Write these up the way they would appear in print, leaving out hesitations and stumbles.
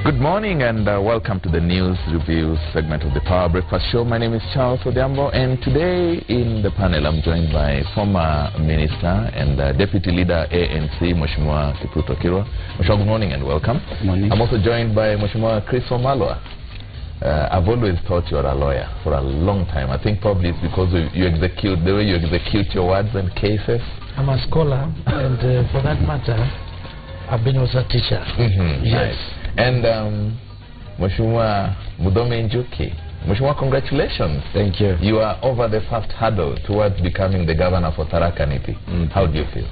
Good morning and welcome to the news review segment of the Power Breakfast Show. My name is Charles Odhiambo, and today in the panel I'm joined by former Minister and Deputy Leader ANC, Mheshimiwa Kipruto Kirwa. Mheshimiwa, good morning and welcome. Good morning. I'm also joined by Mheshimiwa Chris Wamalwa. I've always thought you're a lawyer for a long time. I think probably it's because you execute, the way you execute your words and cases. I'm a scholar, and for that matter, I've been also a teacher. Yes. Nice. And Mheshimiwa Muthoni Njuki, Mheshimiwa, congratulations. Thank you. You are over the first hurdle towards becoming the governor for Tharaka Nithi. How do you feel?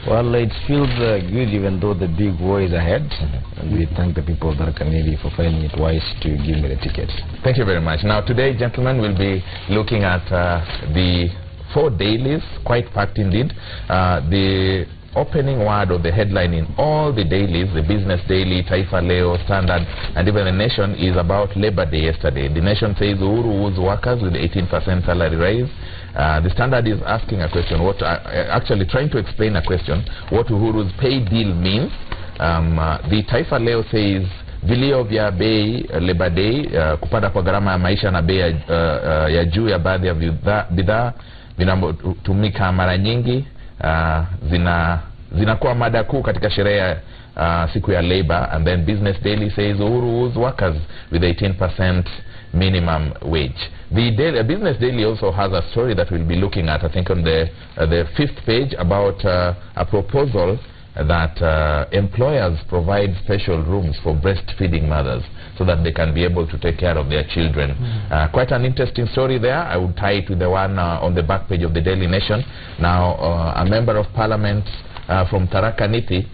Well, it feels good, even though the big war is ahead. And we thank the people of Tharaka Nithi for finding it wise to give me the ticket. Thank you very much. Now, today, gentlemen, we'll be looking at the 4 dailies, quite packed indeed. The opening word or the headline in all the dailies, the Business Daily, Taifa Leo, Standard, and even The Nation, is about Labor Day yesterday. The Nation says Uhuru woos workers with 18% salary raise. The Standard is asking a question, actually trying to explain a question, what Uhuru's pay deal means. The Taifa Leo says vilio vya bei Labor Day, kupanda kwa gharama ya maisha na bei ya juu ya baadhi ya bidhaa vinavyotumika mara nyingi zinakuwa mada kuu katika sherehe siku ya Labor. And then Business Daily says Uhuru woos workers with 18% minimum wage. The Business Daily also has a story that we'll be looking at, I think, on the 5th page, about a proposal that employers provide special rooms for breastfeeding mothers so that they can be able to take care of their children. Quite an interesting story there. I would tie it with the one on the back page of the Daily Nation. Now, a member of parliament from Tharaka Nithi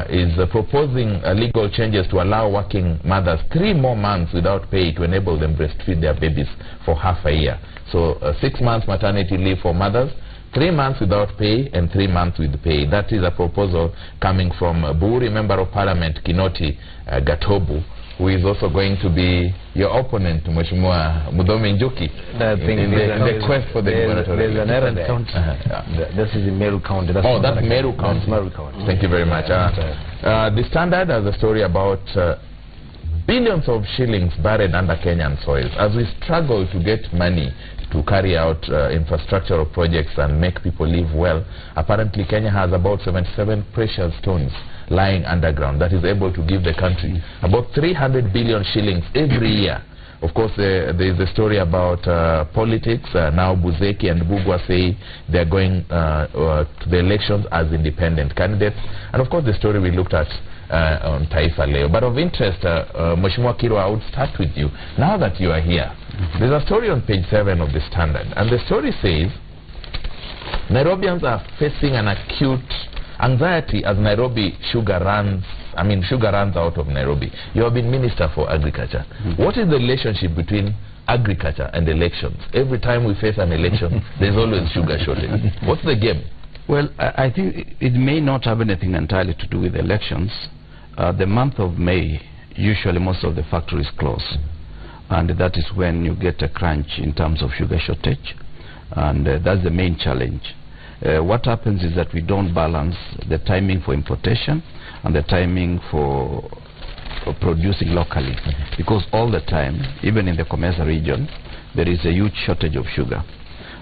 is proposing legal changes to allow working mothers 3 more months without pay to enable them breastfeed their babies for half a year. So 6 months maternity leave for mothers, 3 months without pay, and 3 months with pay. That is a proposal coming from Buri Member of Parliament Kinoti Gatobu, who is also going to be your opponent, Mheshimiwa Muthoni Njuki, in the quest for the gubernatorial. There's an error there. This is in Meru County. That's Meru County. Meru County. Thank you very much. The Standard has a story about billions of shillings buried under Kenyan soils as we struggle to get money to carry out infrastructural projects and make people live well. Apparently, Kenya has about 77 precious stones lying underground that is able to give the country about 300 billion shillings every year. Of course, there is a story about politics. Now Buzeki and Bugwa say they're going to the elections as independent candidates. And of course, the story we looked at on Taifa Leo. But of interest, Mheshimiwa Kirwa, I would start with you. Now that you are here, there's a story on page 7 of the Standard. And the story says, Nairobians are facing an acute anxiety as Nairobi sugar runs out of Nairobi. You have been Minister for Agriculture. What is the relationship between agriculture and elections? Every time we face an election, there's always sugar shortage. What's the game? Well, I think it may not have anything entirely to do with elections. The month of May, usually most of the factories close. And that is when you get a crunch in terms of sugar shortage. And that's the main challenge. What happens is that we don't balance the timing for importation and the timing for producing locally, because all the time, even in the Comesa region, there is a huge shortage of sugar,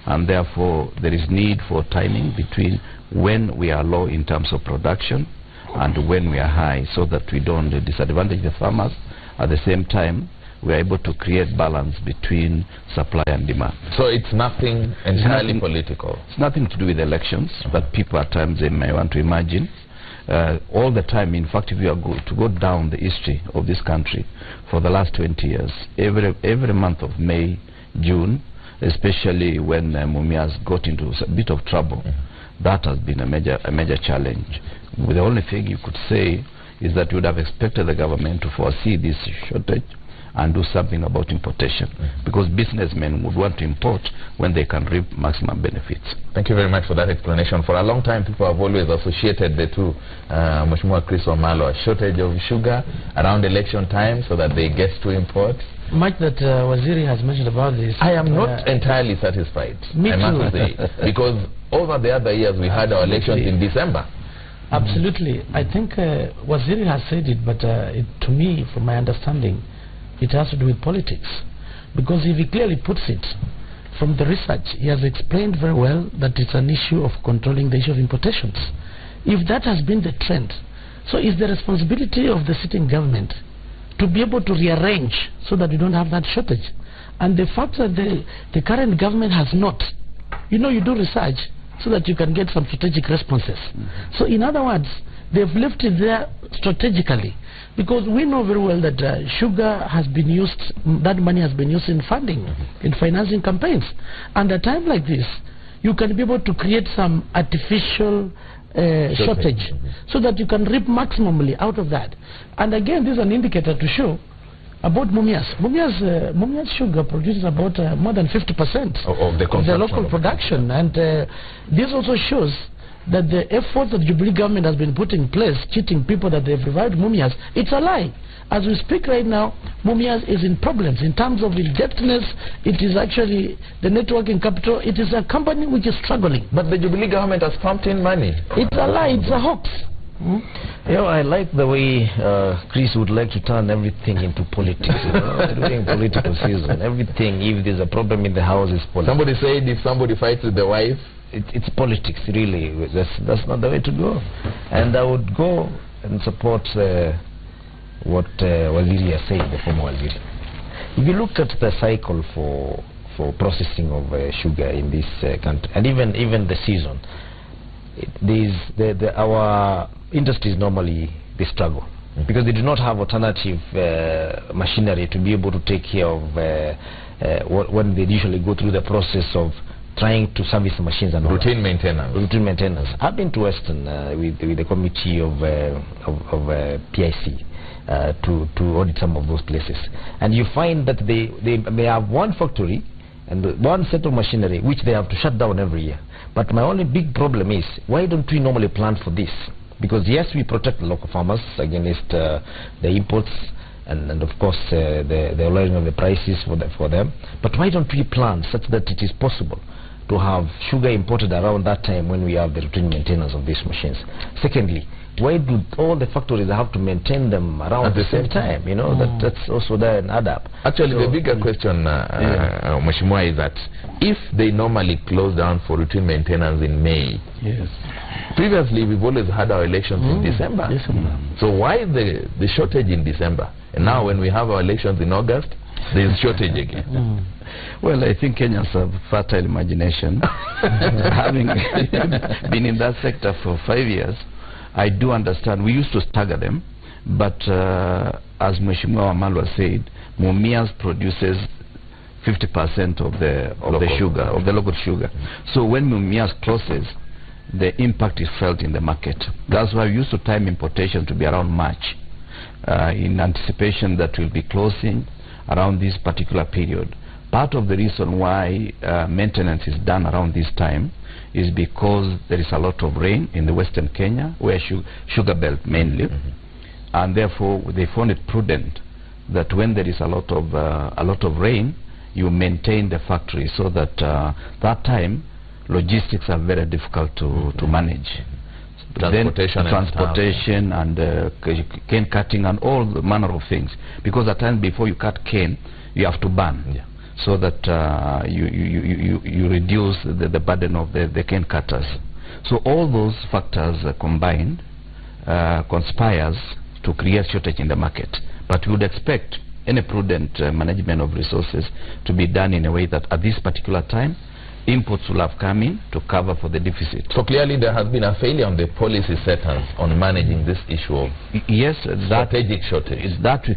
and therefore there is need for timing between when we are low in terms of production and when we are high, so that we don't disadvantage the farmers. At the same time, we are able to create balance between supply and demand. So it's nothing entirely political? It's nothing to do with elections, but people at times they may want to imagine. All the time, in fact, if you are to go down the history of this country for the last 20 years, every month of May, June, especially when Mumias got into a bit of trouble, that has been a major challenge. The only thing you could say is that you would have expected the government to foresee this shortage and do something about importation, because businessmen would want to import when they can reap maximum benefits. Thank you very much for that explanation. For a long time, people have always associated the two, Mheshimiwa Chris Wamalwa, a shortage of sugar around election time so that they get to import. Much that Waziri has mentioned about this. I am not entirely satisfied, me I must say, because over the other years we had our elections in December. Absolutely. I think Waziri has said it, but to me, from my understanding, it has to do with politics. Because if he clearly puts it, from the research, he has explained very well that it's an issue of controlling the issue of importations. If that has been the trend, so it's the responsibility of the sitting government to be able to rearrange so that we don't have that shortage. And the fact that the current government has not, you do research so that you can get some strategic responses. So in other words, they've left it there strategically, because we know very well that sugar has been used, that money has been used in funding, in financing campaigns. And at a time like this, you can be able to create some artificial shortage so that you can reap maximally out of that. And again, this is an indicator to show about Mumias. Mumias sugar produces about more than 50% of the local production. And this also shows that the efforts that the Jubilee government has been putting in place, cheating people that they've revived Mumias, it's a lie. As we speak right now, Mumias is in problems in terms of indebtedness. It is actually the networking capital. It is a company which is struggling. But the Jubilee government has pumped in money. It's a lie. It's a hoax. I like the way Chris would like to turn everything into politics. During political season, everything, if there's a problem in the house, is politics. Somebody said if somebody fights with the wife, it's politics, really. That's not the way to go. And I would go and support what Waziri has said, the former Waziri. If you look at the cycle for processing of sugar in this country, and even the season, our industries normally they struggle because they do not have alternative machinery to be able to take care of when they usually go through the process of trying to service the machines and routine maintenance. I've been to Western with the committee of PIC to audit some of those places, and you find that they have one factory and one set of machinery which they have to shut down every year. But my only big problem is, why don't we normally plan for this? Because yes, we protect the local farmers against the imports and of course the lowering of the prices for them. But why don't we plan such that it is possible to have sugar imported around that time when we have the routine maintenance of these machines? Secondly, why do all the factories have to maintain them around at the same time? That's also there and add up. Actually, the bigger question, Mheshimiwa, is that if they normally close down for routine maintenance in May, previously we've always had our elections in December. So why the shortage in December? And now when we have our elections in August, there's shortage again. Well, I think Kenyans have fertile imagination. Having been in that sector for 5 years, I do understand. We used to stagger them, but as Mheshimiwa Wamalwa said, Mumias produces 50% of the sugar, of the local sugar. So when Mumias closes, the impact is felt in the market. That's why we used to time importation to be around March, in anticipation that we'll be closing around this particular period. Part of the reason why maintenance is done around this time is because there is a lot of rain in the Western Kenya, where sugar belt mainly, and therefore they found it prudent that when there is a lot of rain, you maintain the factory so that that time logistics are very difficult to manage. Transportation and cane cutting and all the manner of things, because at times before you cut cane, you have to burn. So that you reduce the burden of the cane cutters. So all those factors combined conspires to create shortage in the market. But we would expect any prudent management of resources to be done in a way that at this particular time, imports will have come in to cover for the deficit. So clearly there has been a failure on the policy setters on managing this issue of strategic shortage. That we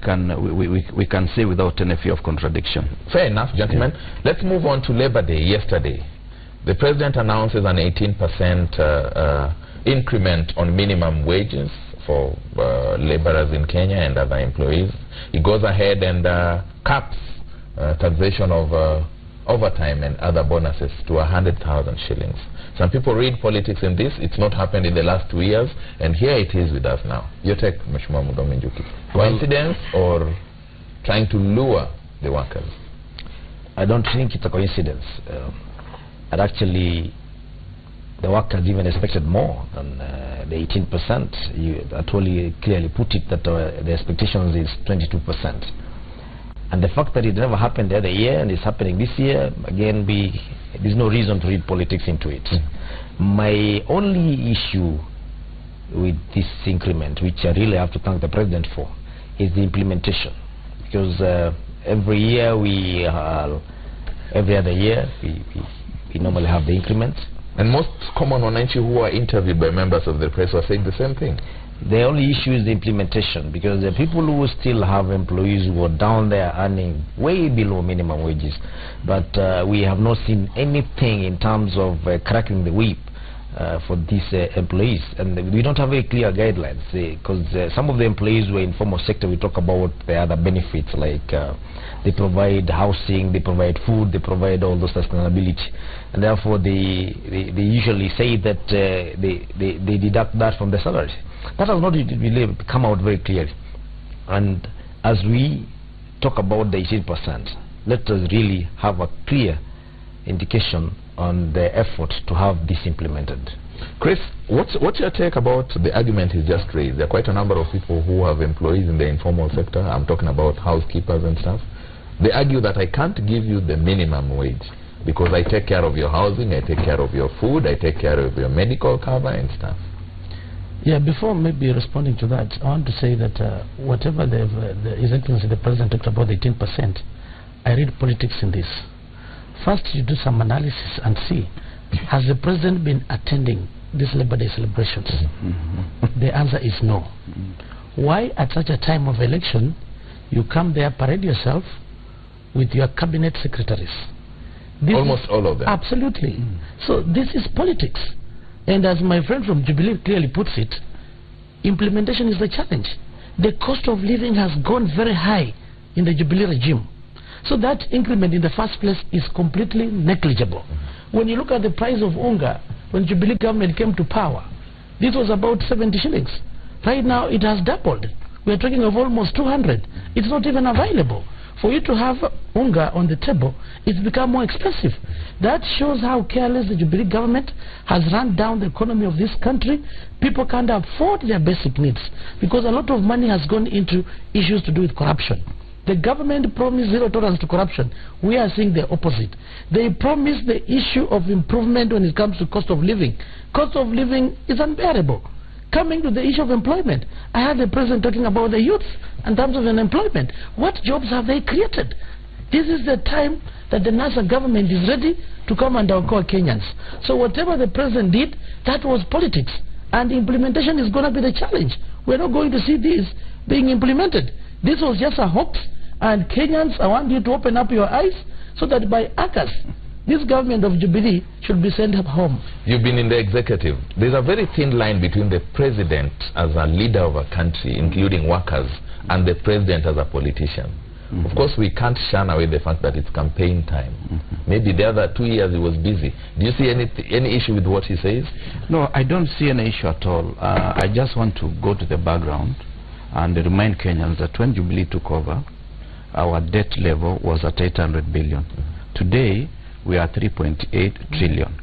can say without any fear of contradiction. Fair enough, gentlemen. Let's move on to Labor Day. Yesterday, the President announces an 18% increment on minimum wages for laborers in Kenya and other employees. He goes ahead and caps taxation of overtime and other bonuses to 100,000 shillings. Some people read politics in this. It's not happened in the last 2 years, and here it is with us now. Your take, Mheshimiwa Mudomi Njuki. Coincidence or trying to lure the workers? I don't think it's a coincidence. And actually, the workers even expected more than the 18%. You actually clearly put it that the expectations is 22%. And the fact that it never happened the other year and it's happening this year, again, there's no reason to read politics into it. My only issue with this increment, which I really have to thank the President for, is the implementation. Because every year every other year we normally have the increments. And most common wananchi who are interviewed by members of the press are saying the same thing. The only issue is the implementation, because the people who still have employees who are down there earning way below minimum wages, but we have not seen anything in terms of cracking the whip for these employees, and we don't have very clear guidelines, because some of the employees who are in informal sector, we talk about the other benefits, like they provide housing, they provide food, they provide all those sustainability, and therefore they usually say that they deduct that from the salary. That has not really come out very clearly. And as we talk about the 18%, let us really have a clear indication on the effort to have this implemented. Chris, what's your take about the argument he's just raised? There are quite a number of people who have employees in the informal sector. I'm talking about housekeepers and stuff. They argue that I can't give you the minimum wage because I take care of your housing, I take care of your food, I take care of your medical cover and stuff. Yeah, before maybe responding to that, I want to say that whatever His Excellency the President talked about the 18%, I read politics in this. First, you do some analysis and see, has the President been attending these Labor Day celebrations? The answer is no. Why at such a time of election, you come there, parade yourself with your cabinet secretaries? Almost all of them. Absolutely. So this is politics. And as my friend from Jubilee clearly puts it, implementation is the challenge. The cost of living has gone very high in the Jubilee regime. So that increment in the first place is completely negligible. When you look at the price of unga, when Jubilee government came to power, this was about 70 shillings. Right now it has doubled. We are talking of almost 200. It's not even available. For you to have unga on the table, it's become more expensive. That shows how careless the Jubilee government has run down the economy of this country. People can't afford their basic needs because a lot of money has gone into issues to do with corruption. The government promised zero tolerance to corruption. We are seeing the opposite. They promised the issue of improvement when it comes to cost of living. Cost of living is unbearable. Coming to the issue of employment, I heard the President talking about the youth in terms of unemployment. What jobs have they created? This is the time that the NASA government is ready to come and outcall Kenyans. So whatever the President did, that was politics. And implementation is going to be the challenge. We're not going to see this being implemented. This was just a hoax. And Kenyans, I want you to open up your eyes so that by August, this government of Jubilee should be sent home. You've been in the executive. There's a very thin line between the president as a leader of a country, including workers, and the president as a politician. Of course, we can't shun away the fact that it's campaign time. Maybe the other 2 years he was busy. Do you see any issue with what he says? No, I don't see any issue at all. I just want to go to the background and remind Kenyans that when Jubilee took over, our debt level was at 800 billion. Today, we are 3.8 trillion.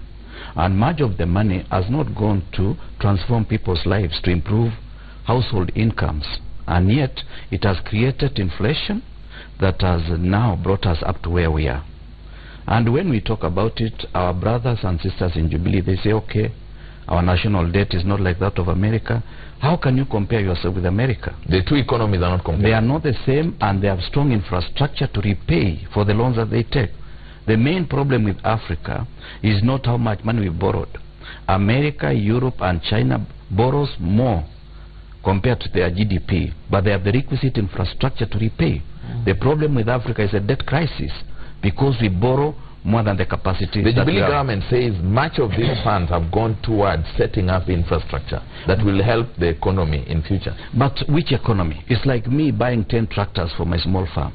And much of the money has not gone to transform people's lives, to improve household incomes. And yet, it has created inflation that has now brought us up to where we are. And when we talk about it, our brothers and sisters in Jubilee, they say, okay, our national debt is not like that of America. How can you compare yourself with America? The two economies are not comparable. They are not the same, and they have strong infrastructure to repay for the loans that they take. The main problem with Africa is not how much money we borrowed. America, Europe, and China borrows more compared to their GDP, but they have the requisite infrastructure to repay. The problem with Africa is a debt crisis because we borrow more than the capacity. The Jubilee government says much of these funds have gone towards setting up infrastructure that will help the economy in future. But which economy? It's like me buying 10 tractors for my small farm,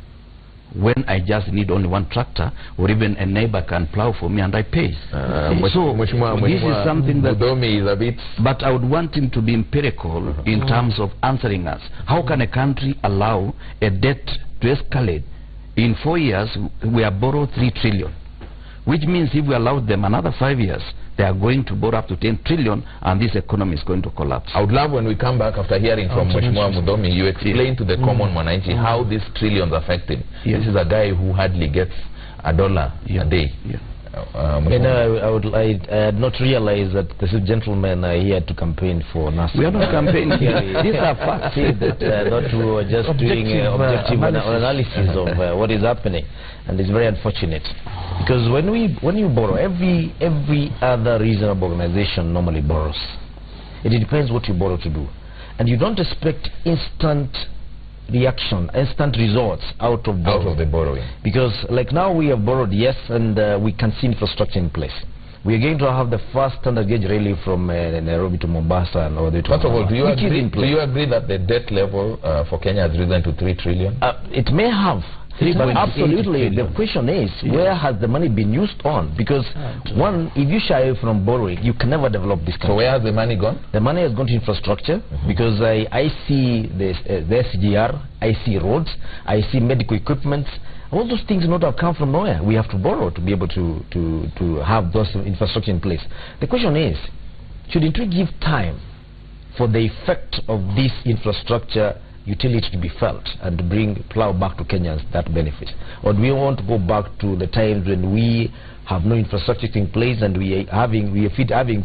when I just need only one tractor, or even a neighbor can plow for me and I pay. So this is something that is a bit... But I would want him to be empirical in terms of answering us. How can a country allow a debt to escalate? In 4 years, we have borrowed 3 trillion. Which means if we allowed them another 5 years, they are going to borrow up to 10 trillion, and this economy is going to collapse. I would love when we come back after hearing from Mheshimiwa Muthomi, you explain to the common Mwananchi how these trillions affect him. Yes. This is a guy who hardly gets $1 a day. Yeah. I had not realized that this gentleman here to campaign for NASA. We are not campaigning here. These are facts that not to just doing objective analysis of what is happening, and it's very unfortunate because when you borrow, every other reasonable organization normally borrows. It depends what you borrow to do, and you don't expect instant reaction, instant results out of the borrowing, because like now we have borrowed, yes, and we can see infrastructure in place. We are going to have the first standard gauge railway from Nairobi to Mombasa and all the way to First of all, do you agree that the debt level for Kenya has risen to 3 trillion? It may have. But absolutely, the question is, where has the money been used on? Because one, if you shy away from borrowing, you can never develop this country. So where has the money gone? The money has gone to infrastructure, because I see the SGR, I see roads, I see medical equipment. All those things not have come from nowhere. We have to borrow to be able to have those infrastructure in place. The question is, shouldn't we give time for the effect of this infrastructure utility to be felt and to plow back to Kenyans that benefit? Or do we want to go back to the times when we have no infrastructure in place and we are feeding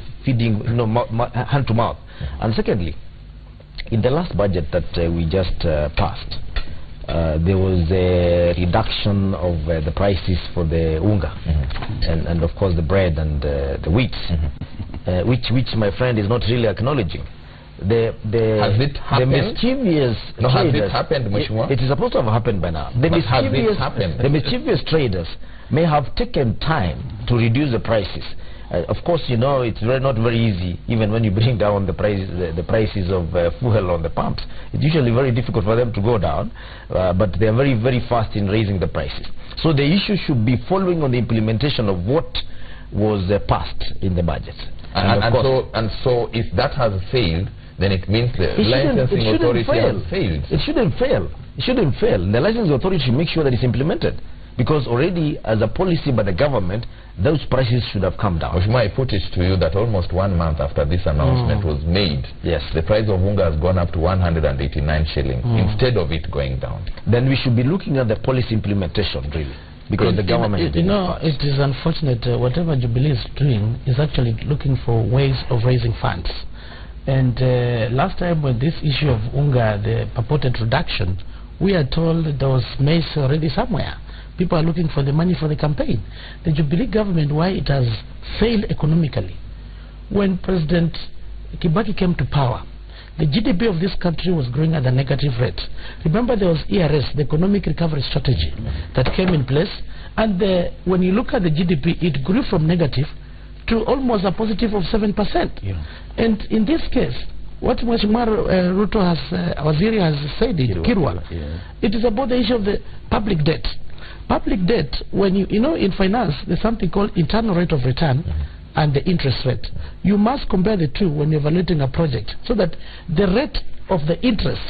hand to mouth? And secondly, in the last budget that we just passed, there was a reduction of the prices for the unga and of course the bread and the wheat, which my friend is not really acknowledging. Has it happened? The mischievous has it happened, Mheshimiwa? It is supposed to have happened by now. The mischievous traders may have taken time to reduce the prices. Of course, you know, it's not very easy, even when you bring down the prices of fuel on the pumps. It's usually very difficult for them to go down, but they are very, very fast in raising the prices. So the issue should be following on the implementation of what was passed in the budget. And so if that has failed, then it means the licensing authority has failed. It shouldn't fail. It shouldn't fail. The licensing authority should make sure that it's implemented, because already as a policy by the government, those prices should have come down. Mheshimiwa, I put it to you that almost 1 month after this announcement was made, yes, the price of unga has gone up to 189 shillings instead of it going down. Then we should be looking at the policy implementation, really, because the government it is unfortunate. Whatever Jubilee is doing is actually looking for ways of raising funds. And last time when this issue of unga, the purported reduction, we are told there was maize already somewhere. People are looking for the money for the campaign. The Jubilee government, why it has failed economically? When President Kibaki came to power, the GDP of this country was growing at a negative rate. Remember, there was ERS, the Economic Recovery Strategy, that came in place. And when you look at the GDP, it grew from negative to almost a positive of 7%. Yeah. And in this case, what Mheshimiwa Ruto has, Waziri has said in Kirwa, it is about the issue of the public debt. Public debt, when you know, in finance, there's something called internal rate of return and the interest rate. You must compare the two when you're evaluating a project, so that the rate of the interest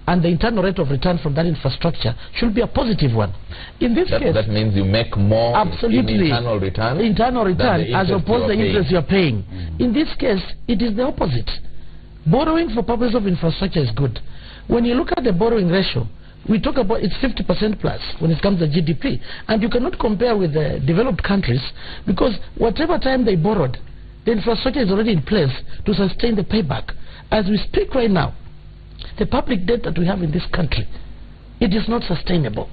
and the internal rate of return from that infrastructure should be a positive one. In this case, that means you make more absolutely in internal return as opposed to the interest you're paying. In this case, it is the opposite. Borrowing for purpose of infrastructure is good. When you look at the borrowing ratio, we talk about it's 50% plus when it comes to GDP, and you cannot compare with the developed countries, because whatever time they borrowed, the infrastructure is already in place to sustain the payback. As we speak right now, the public debt that we have in this country, it is not sustainable.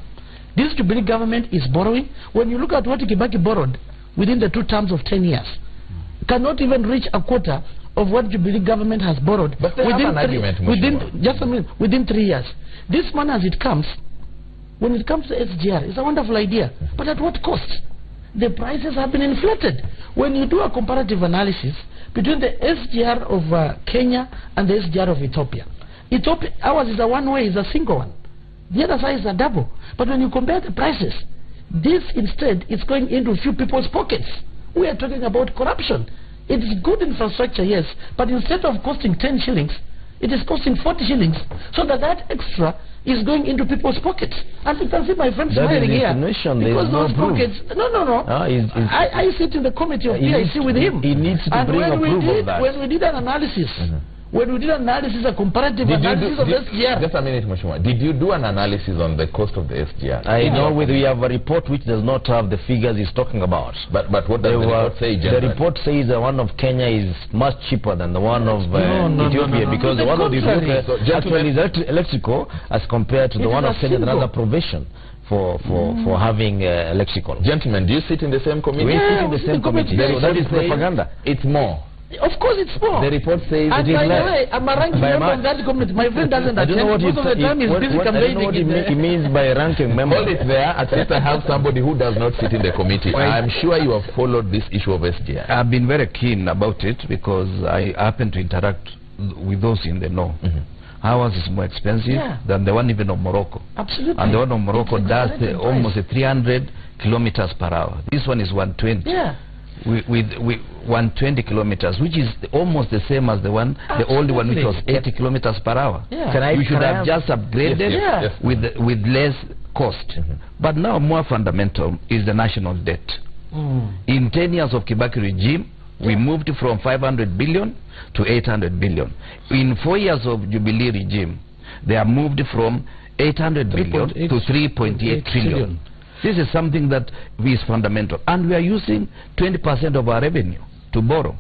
This Jubilee government is borrowing. When you look at what Kibaki borrowed within the 2 terms of 10 years, cannot even reach a quarter of what Jubilee government has borrowed within 3 years. This money, as it comes, when it comes to SGR, it's a wonderful idea, but at what cost? The prices have been inflated. When you do a comparative analysis between the SGR of Kenya and the SGR of Ethiopia, ours is a one-way, is a single one. The other side is a double. But when you compare the prices, this instead is going into a few people's pockets. We are talking about corruption. It is good infrastructure, yes, but instead of costing 10 shillings, it is costing 40 shillings, so that extra is going into people's pockets. And you can see my friend That smiling is here. insinuation. There Because is no those proof. pockets... No. I sit in the committee of PIC with him. He needs to and bring when a we proof did, of that. when we did an analysis, a comparative analysis of SGR. Just a minute, Mheshimiwa. Did you do an analysis on the cost of the SGR? I know we have a report which does not have the figures he's talking about. But what does the report say, The generally? report says the one of Kenya is much cheaper than the one of Ethiopia, because the one of Ethiopia actually is electrical as compared to the one of Kenya, another provision for having electrical. Gentlemen, do you sit in the same committee? We sit in the same committee. So that is propaganda. It's more. Of course it's more. The report says and it is by the less. way, I'm a ranking member of that committee. My friend doesn't I don't know what attend most of the time he's busy campaigning. he means by ranking member. Hold it there. At least I have somebody who does not sit in the committee. I'm sure you have followed this issue of SGR. I've been very keen about it because I happen to interact with those in the know. Ours is more expensive than the one even of Morocco. Absolutely. And the one of Morocco does almost 300 kilometers per hour. This one is 120. Yeah. With 120 kilometers, which is almost the same as the old one, which was 80 kilometers per hour. Yeah. You should have just upgraded Yes. with less cost. But now more fundamental is the national debt. In 10 years of Kibaki regime, we moved from 500 billion to 800 billion. In 4 years of Jubilee regime, they have moved from 800 billion to 3.8 trillion. This is something that is fundamental. And we are using 20% of our revenue to borrow.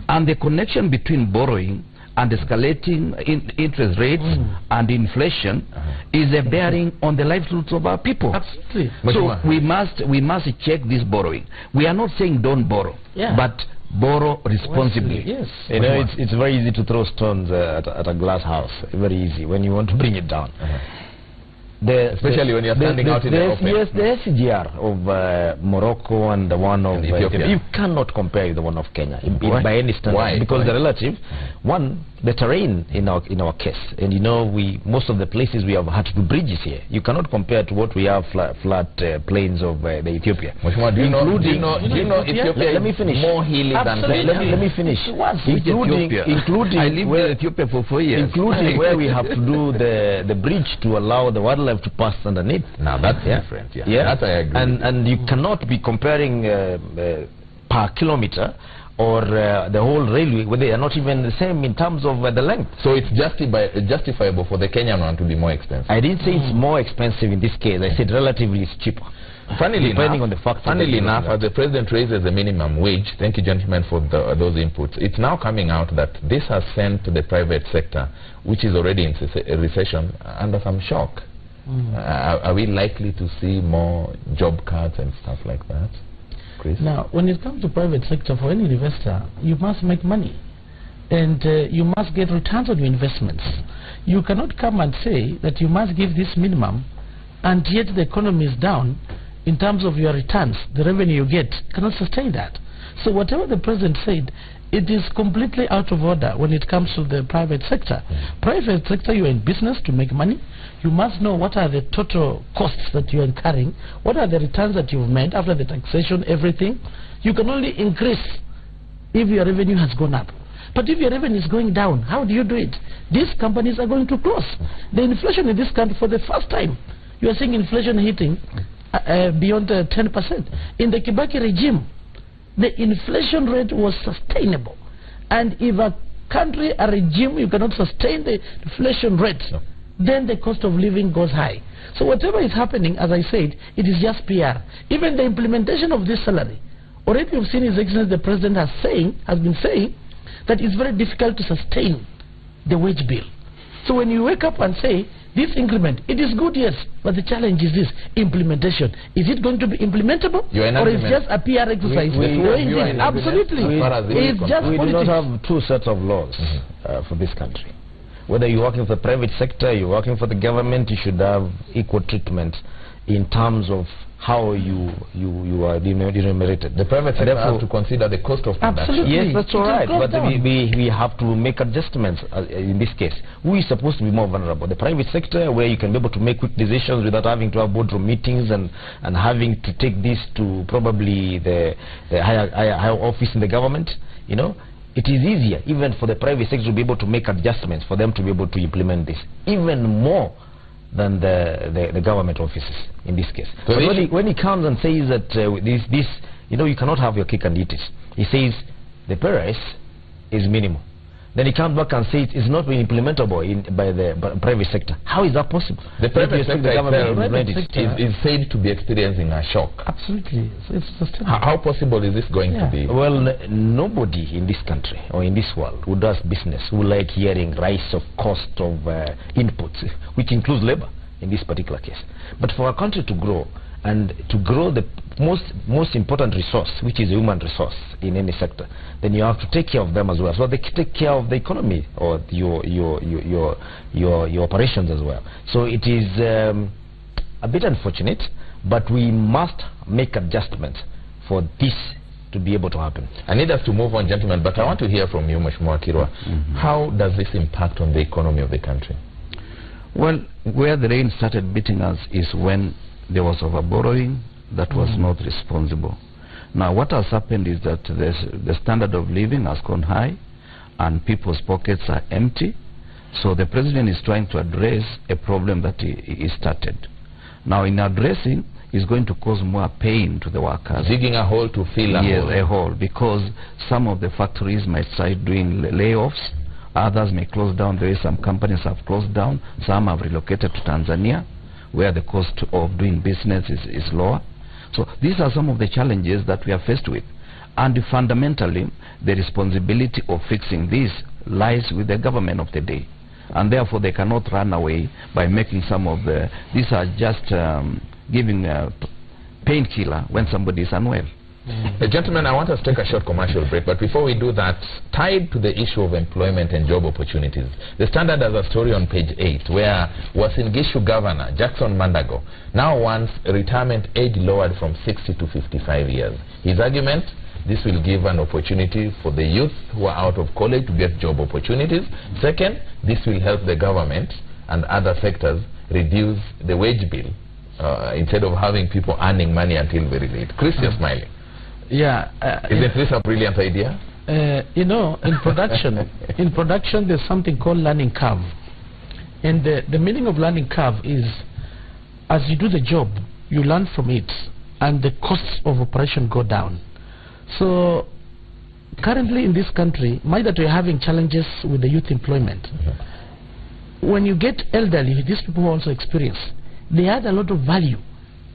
And the connection between borrowing and escalating interest rates and inflation is a bearing on the livelihoods of our people. Absolutely. So we must check this borrowing. We are not saying don't borrow, but borrow responsibly. Yes. You know, it's very easy to throw stones at a glass house. Very easy when you want to bring it down. Especially when you're standing out in the open. Yes, the SGR of Morocco and the one of Ethiopia. You cannot compare with the one of Kenya by any standard. Why? Because they're relative. One, the terrain in our case, and you know, most of the places we have had to do bridges here. You cannot compare to what we have flat plains of the Ethiopia. Mheshimiwa, do you know Ethiopia let me finish. More hilly than Kenya? Let me finish. Including I lived in Ethiopia for 4 years. Including where we have to do the bridge to allow the wildlife to pass underneath. Now that's different. Yeah. That I agree. And you cannot be comparing per kilometer or the whole railway, where they are not even the same in terms of the length. So it's justifiable for the Kenyan one to be more expensive. I didn't say it's more expensive in this case. I said relatively it's cheaper. Funnily enough, as the president raises the minimum wage, thank you gentlemen for those inputs, it's now coming out that this has sent the private sector, which is already in a recession, under some shock. Are we likely to see more job cuts and stuff like that? Chris? Now, when it comes to private sector, for any investor, you must make money. And you must get returns on your investments. You cannot come and say that you must give this minimum, and yet the economy is down. In terms of your returns, the revenue you get cannot sustain that. So whatever the president said, it is completely out of order when it comes to the private sector. Private sector, you are in business to make money. You must know what are the total costs that you are incurring, what are the returns that you've made after the taxation, everything. You can only increase if your revenue has gone up. But if your revenue is going down, how do you do it? These companies are going to close. The inflation in this country, for the first time, you are seeing inflation hitting beyond 10%. In the Kibaki regime, the inflation rate was sustainable. And if a country, a regime, you cannot sustain the inflation rate, then the cost of living goes high. So whatever is happening, as I said, it is just PR. Even the implementation of this salary, already you've seen His Excellency the President has been saying that it's very difficult to sustain the wage bill. So when you wake up and say, this increment, it is good, yes, but the challenge is this, implementation. Is it going to be implementable? Or is it just a PR exercise? Absolutely. It's just we politics. do not have two sets of laws for this country. Whether you're working for the private sector, you're working for the government, you should have equal treatment in terms of how you are remunerated. The private sector has to consider the cost of production. Absolutely. Yes, that's all right, but we have to make adjustments in this case. Who is supposed to be more vulnerable? The private sector, where you can be able to make quick decisions without having to have boardroom meetings and having to take this to probably the higher office in the government, you know. It is easier even for the private sector to be able to make adjustments, for them to be able to implement this. Even more than the government offices in this case. So but when he comes and says that this, you know, you cannot have your cake and eat it. He says the pay rise is minimal. Then he comes back and says it's not been implementable by the private sector. How is that possible? The private sector is is said to be experiencing a shock. Absolutely. So it's sustainable. How possible is this going to be? Well, nobody in this country or in this world who does business who like hearing rise of cost of inputs, which includes labor in this particular case. But for a country to grow, and to grow the most important resource, which is human resource in any sector, then you have to take care of them as well. So they take care of the economy or your operations as well. So it is a bit unfortunate, but we must make adjustments for this to be able to happen. I need us to move on, gentlemen, but I want to hear from you, Mheshimiwa Kirwa. How does this impact on the economy of the country? Well, where the rain started beating us is when there was over-borrowing that was not responsible. Now, what has happened is that the standard of living has gone high and people's pockets are empty. So the president is trying to address a problem that he started. Now, in addressing, is going to cause more pain to the workers. Digging a hole to fill a hole. Yes, a hole, because some of the factories might start doing layoffs. Others may close down. The way some companies have closed down. Some have relocated to Tanzania, where the cost of doing business is lower. So these are some of the challenges that we are faced with. And fundamentally, the responsibility of fixing this lies with the government of the day. And therefore, they cannot run away by making some of the... These are just giving a painkiller when somebody is unwell. Gentlemen, I want us to take a short commercial break, but before we do that, tied to the issue of employment and job opportunities, the Standard has a story on page 8 where Uasin Gishu Governor Jackson Mandago now wants retirement age lowered from 60 to 55 years. His argument: this will give an opportunity for the youth who are out of college to get job opportunities. Second, this will help the government and other sectors reduce the wage bill instead of having people earning money until very late. Chris, you're smiling. Yeah. Isn't this a brilliant idea? You know, in production, there's something called learning curve. And the meaning of learning curve is, as you do the job, you learn from it, and the costs of operation go down. So, currently in this country, mind that we're having challenges with the youth employment. When you get elderly, these people also experience, they add a lot of value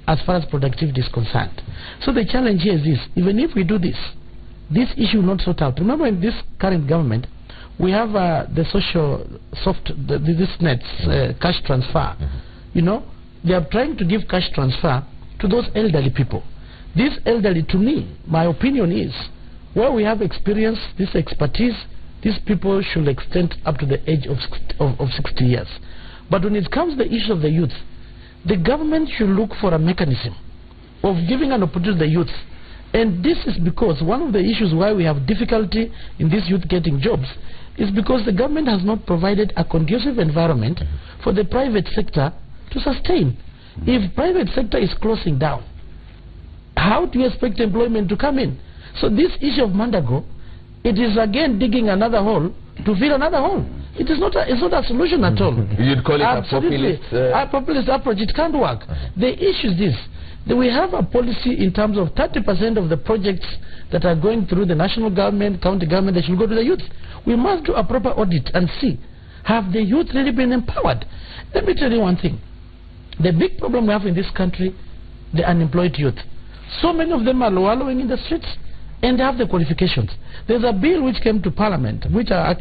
as far as productivity is concerned. So the challenge here is this: even if we do this issue will not sort out. Remember, in this current government, we have the social this nets cash transfer. You know, they are trying to give cash transfer to those elderly people. This elderly, to me, my opinion is, where we have experience, this expertise, these people should extend up to the age of 60 years. But when it comes to the issue of the youth, the government should look for a mechanism of giving an opportunity to the youth. And this is because one of the issues why we have difficulty in this youth getting jobs is because the government has not provided a conducive environment for the private sector to sustain. If private sector is closing down, how do you expect employment to come in? So this issue of Mandago, it is again digging another hole to fill another hole. It is not it's not a solution at all. You'd call it absolutely a populist approach. It can't work. The issue is this: that we have a policy in terms of 30% of the projects that are going through the national government, county government, they should go to the youth. We must do a proper audit and see, have the youth really been empowered? Let me tell you one thing. The big problem we have in this country, the unemployed youth. So many of them are wallowing in the streets, and they have the qualifications. There's a bill which came to Parliament, which I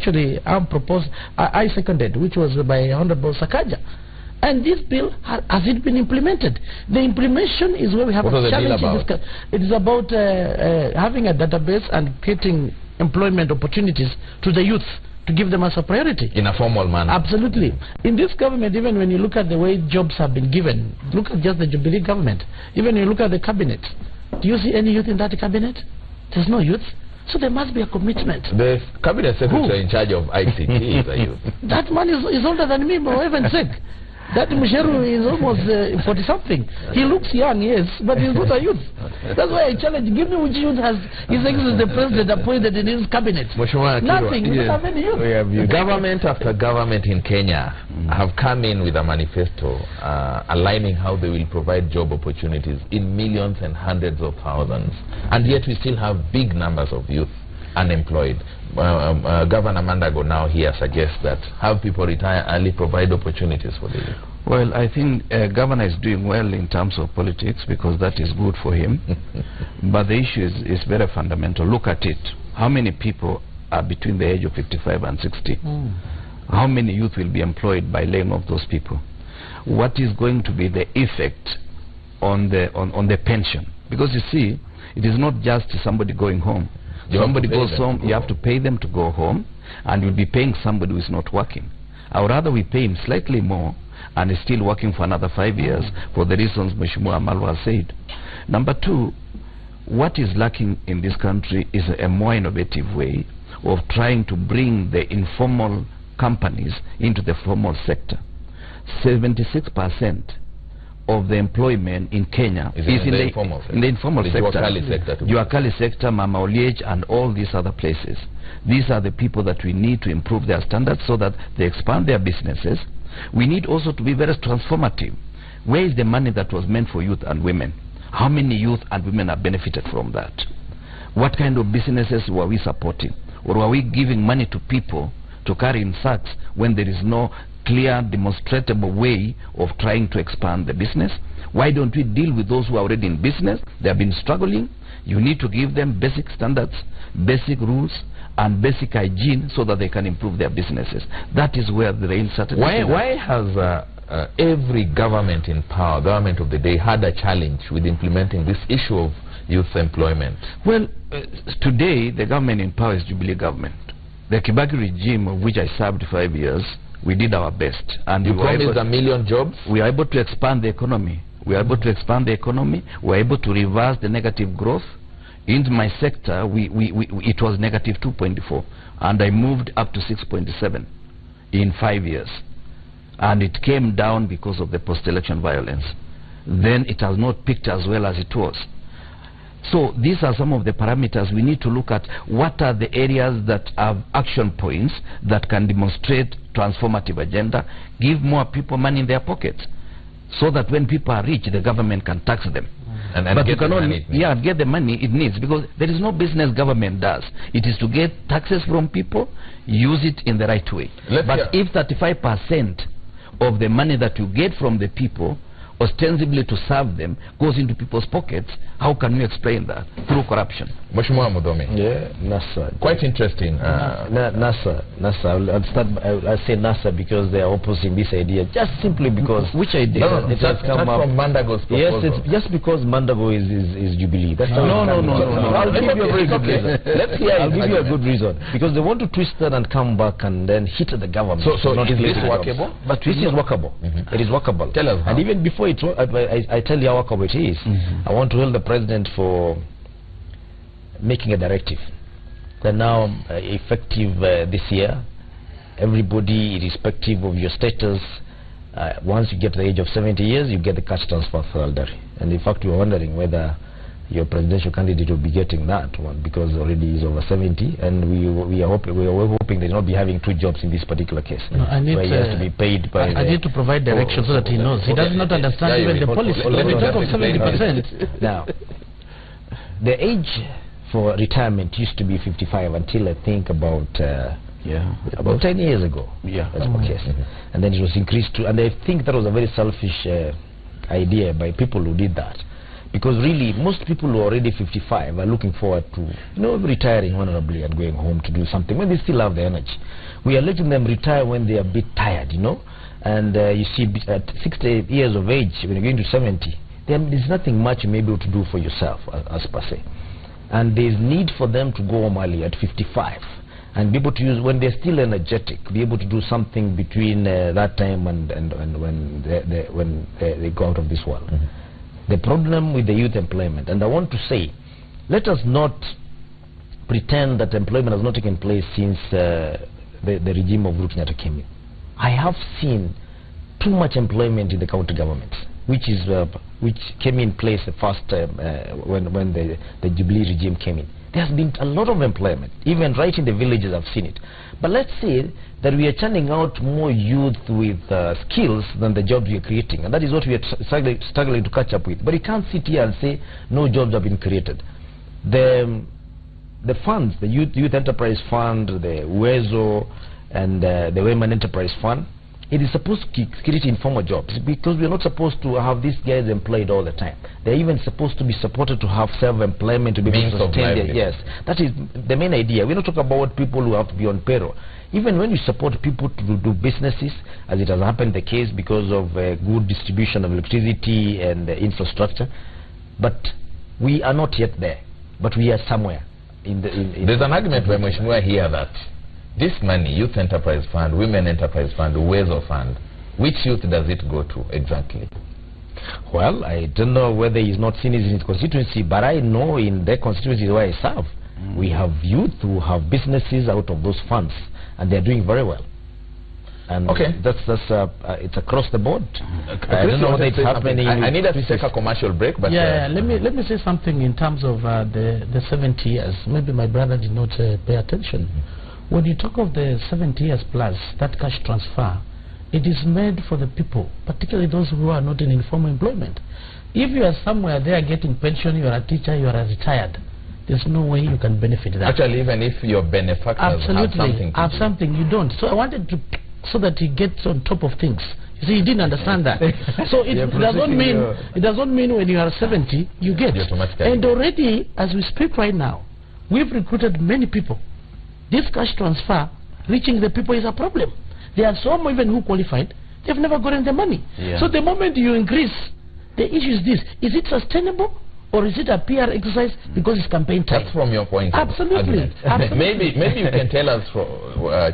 seconded, which was by Honorable Sakaja. And this bill, has it been implemented? The implementation is where we have a challenge in this country. It is about having a database and creating employment opportunities to the youth, to give them as a priority. In a formal manner. Absolutely. In this government, even when you look at the way jobs have been given, look at just the Jubilee government, even when you look at the cabinet, do you see any youth in that cabinet? There's no youth. So there must be a commitment. The cabinet secretary in charge of ICT is a youth. That man is older than me, for heaven's sake. That Musheru is almost 40-something. He looks young, yes, but he's not a youth. That's why I challenge. Give me which youth has His Excellency the President appointed in his cabinet. Nothing. We don't have any youth. Government after government in Kenya have come in with a manifesto aligning how they will provide job opportunities in millions and hundreds of thousands, and yet we still have big numbers of youth unemployed. Governor Mandago now here suggests that have people retire early, provide opportunities for the youth. Well, I think Governor is doing well in terms of politics because that is good for him. But the issue is very fundamental. Look at it. How many people are between the age of 55 and 60? How many youth will be employed by laying off those people? What is going to be the effect on the pension? Because you see, it is not just somebody going home. Somebody goes home, you have to pay them to go home, and you'll be paying somebody who is not working. I would rather we pay him slightly more and is still working for another 5 years for the reasons Mheshimiwa Malwa said. Number two, what is lacking in this country is a more innovative way of trying to bring the informal companies into the formal sector. 76% of the employment in Kenya is in the informal sector. Juakali sector, Mama Oliech, and all these other places. These are the people that we need to improve their standards so that they expand their businesses. We need also to be very transformative. Where is the money that was meant for youth and women? How many youth and women have benefited from that? What kind of businesses were we supporting? Or were we giving money to people to carry in sacks when there is no clear, demonstrable way of trying to expand the business? Why don't we deal with those who are already in business? They have been struggling. You need to give them basic standards, basic rules, and basic hygiene so that they can improve their businesses. That is where the real certainty is. Why has every government in power, government of the day, had a challenge with implementing this issue of youth employment? Well, today the government in power is Jubilee government. The Kibaki regime, of which I served 5 years, we did our best. And you promised 1 million jobs? We are able to expand the economy. We are able to expand the economy. We are able to reverse the negative growth. In my sector, it was negative 2.4. And I moved up to 6.7 in 5 years. And it came down because of the post-election violence. Then it has not picked as well as it was. So these are some of the parameters we need to look at. What are the areas that have action points that can demonstrate transformative agenda, give more people money in their pockets, so that when people are rich, the government can tax them. But you can only get the money it needs, because there is no business government does. It is to get taxes from people, use it in the right way. But if 35% of the money that you get from the people ostensibly to serve them goes into people's pockets, how can we explain that? Through corruption. Mheshimiwa Muthoni. Yeah, NASA. Quite interesting. NASA. I'll say NASA because they are opposing this idea, just simply because. Which idea? No, it has come from Mandago's proposal. Yes, it's just because Mandago is Jubilee. That's no. I'll give you a very good reason. Let's hear. I'll give you a good reason, because they want to twist that and come back and then hit the government. So is this workable? But this is workable. It is workable. Tell us how. And even before I tell you how workable it is, I want to hail the president for making a directive that now effective this year, everybody, irrespective of your status, once you get to the age of 70 years, you get the cash transfer for elderly. And in fact, we were wondering whether your presidential candidate will be getting that one, because already he's over 70, and we are hoping they will not be having 2 jobs in this particular case. No, I need he has to be paid by. I need to provide direction so that he knows. He does not understand even the policy. When we talk of 70%. Now, the age for retirement used to be 55 until I think about 10 years ago. Yeah, that's the case. And then it was increased to, and I think that was a very selfish idea by people who did that. Because really, most people who are already 55 are looking forward to, retiring honorably and going home to do something when they still have the energy. We are letting them retire when they are a bit tired, And you see, at 60 years of age, when you're going to 70, there's nothing much you may be able to do for yourself, as per se. And there's need for them to go home early at 55 and be able to use, when they're still energetic, be able to do something between that time and when they go out of this world. The problem with the youth employment, and I want to say, let us not pretend that employment has not taken place since the regime of Uhuru Kenyatta came in. I have seen too much employment in the county government, which came in place the first when the Jubilee regime came in. There has been a lot of employment, even right in the villages. I've seen it. But let's say that we are churning out more youth with skills than the jobs we are creating, and that is what we are struggling to catch up with. But you can't sit here and say no jobs have been created. The funds, the Youth Enterprise Fund, the Uwezo, and the Women Enterprise Fund, it is supposed to create informal jobs, because we're not supposed to have these guys employed all the time. They're even supposed to be supported to have self-employment, to be able to sustain their, yes, that is the main idea. We're not talking about people who have to be on payroll. Even when you support people to do businesses, as it has happened the case because of good distribution of electricity and infrastructure, but we are not yet there, but we are somewhere. There's an argument by Mheshimiwa here that this money, Youth Enterprise Fund, Women Enterprise Fund, Uwezo Fund, which youth does it go to exactly? Well, I don't know whether he's not seen it in his constituency, but I know in the constituency where I serve, we have youth who have businesses out of those funds, and they're doing very well. And that's it's across the board. I don't know whether it's happening. I need us to take a commercial break, but let me say something in terms of the 70 years. Maybe my brother did not pay attention. When you talk of the 70 years plus, that cash transfer, it is made for the people, particularly those who are not in informal employment. If you are somewhere there getting pension, you are a teacher, you are retired, there's no way you can benefit that. Actually, even if your benefactors have something you don't. So I wanted to, so that he gets on top of things. You see, he didn't understand that. So it doesn't mean when you are 70 you get. And already, as we speak right now, we've recruited many people. This cash transfer reaching the people is a problem. There are some even who qualified, they've never gotten the money. So the moment you increase, the issue is this: is it sustainable, or is it a PR exercise because it's campaign time? That's from your point of Absolutely. Maybe you can tell us,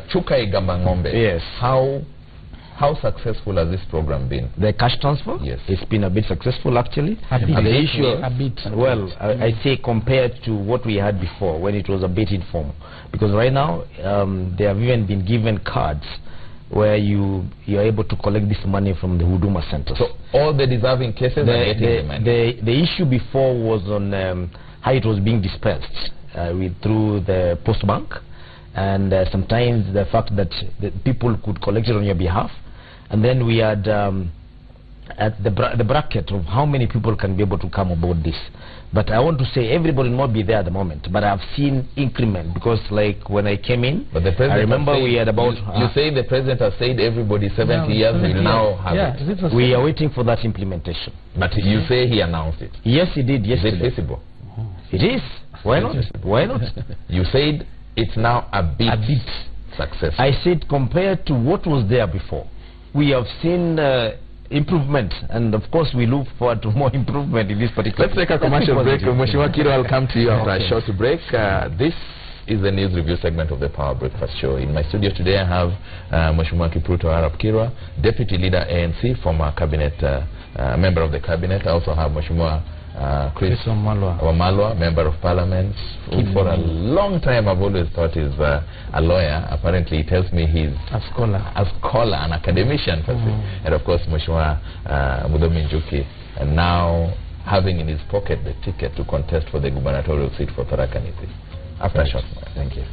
Chuka Igamba Ng'ombe, yes, how successful has this program been? The cash transfer? Yes. It's been a bit successful, actually. The issue, well, I say compared to what we had before, when it was a bit informal. Because right now, they have even been given cards where you're able to collect this money from the Huduma centers. So all the deserving cases are getting the money? The issue before was on how it was being dispersed through the post bank, and sometimes the fact that the people could collect it on your behalf. And then we had at the bracket of how many people can be able to come aboard this. But I want to say everybody will not be there at the moment, but I've seen increment, because like when I came in, but the president, I remember we had about... You say the president has said everybody 70 years will now have it. We are waiting for that implementation. But you say he announced it. Yes, he did yesterday. Is it feasible? It is. Why not? Why not? You said it's now a bit successful. I said compared to what was there before, we have seen improvement, and of course we look forward to more improvement in this particular. Let's take a commercial break. Mheshimiwa Kiro, I'll come to you after a short break. This is the news review segment of the Power Breakfast Show. In my studio today I have Mheshimiwa Kipruto Arap Kirwa, Deputy Leader ANC, former cabinet member of the cabinet. I also have Mheshimiwa Chris Wamalwa, Member of Parliament. For a long time I've always thought he's a lawyer. Apparently he tells me he's a scholar, an academician. And of course Mheshimiwa Mudomi Njuki, and now having in his pocket the ticket to contest for the gubernatorial seat for Tharaka Nithi. After a short break. Thank you.